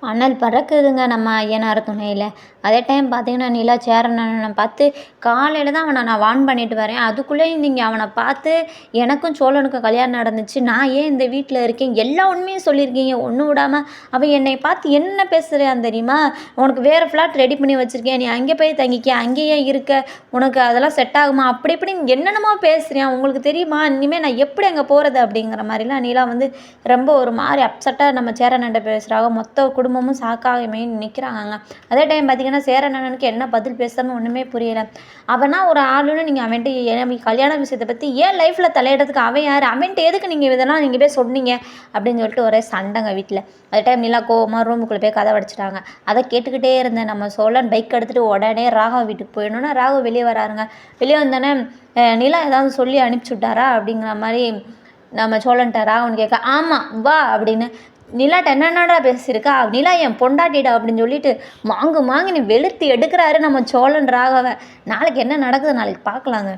அனல் பறக்குதுங்க நம்ம ஐயனார் துணையில. அதே டைம் பார்த்தீங்கன்னா, நிலா சேரன் பார்த்து காலையில தான் அவன நான் வார்ன் பண்ணிட்டு வரேன். அதுக்குள்ளேயும் நீங்க அவன பார்த்து எனக்கும் சோழனுக்கும் கல்யாணம் நடந்துச்சு. நான் ஏன் இந்த வீட்ல இருக்கேன்? எல்லா உண்மையும் சொல்லியிருக்கீங்க. ஒண்ணு விடாம அவன் என்னைய பார்த்து என்ன பேசுறான் தெரியுமா? உனக்கு வேற ஃப்ளாட் ரெடி பண்ணி வச்சிருக்கேன். நீ அங்கே போய் தங்கிக்க. அங்கேயே இருக்க. உனக்கு அதெல்லாம் செட் ஆகுமா? அப்படி இப்படின்னு என்னென்னமோ பேசுறான். உங்களுக்கு தெரியுமா? இனிமே நான் எப்படி அங்க போறது? அப்படிங்கிற மாரிலாம் நிலா வந்து ரொம்ப ஒரு மாரி அப்செட்டா நம்ம சேரன்ட்ட பேசுறாங்க. மொத்த குடும்பமும் ஷாக்காகி நிக்கிறாங்கங்க. அதே டைம் பார்த்தீங்கன்னா, சேரன் அண்ணனுக்கு என்ன பதில் பேசுறதுன்னு ஒண்ணுமே புரியல. அவனா ஒரு ஆளுன்னு நீங்க அவன்ட்ட ஏன் கல்யாண விஷயத்த பத்தி ஏன் லைஃப்ல தலையிடுறதுக்கு அவன் யாரு? அவன்ட்ட எதுக்கு நீங்க இதெல்லாம் நீங்க போய் சொன்னீங்க? அப்படின்னு சொல்லிட்டு ஒரே சண்டைங்க வீட்ல. அதே டைம் நிலா கோவமா ரூமுக்குள்ள போய் கதவ அடைச்சுட்டாங்க. அத கேட்டுக்கிட்டே இருந்த நம்ம சோழன் பைக் எடுத்துட்டு உடனே ராகவ் வீட்டுக்கு போயிடணும்னா, ராகவ் வெளிய வராருங்க. வெளிய வந்தோனே நிலா ஏதாவது சொல்லி அனுப்பிச்சு விட்டாரா? அப்படிங்கிற மாரி நம்ம சோழன்ட்ட ராகவன் கேட்க, "ஆமா, வா" அப்படின்னு. "நிலாட்ட என்னென்னடா பேசியிருக்கா? நிலா என் பொண்டாட்டிடா" அப்படின்னு சொல்லிட்டு மாங்கு மாங்குன்னு வெளுத்து எடுக்குறாரு நம்ம சோழன் ராகவ. நாளைக்கு என்ன நடக்குது நாளைக்கு பார்க்கலாங்க.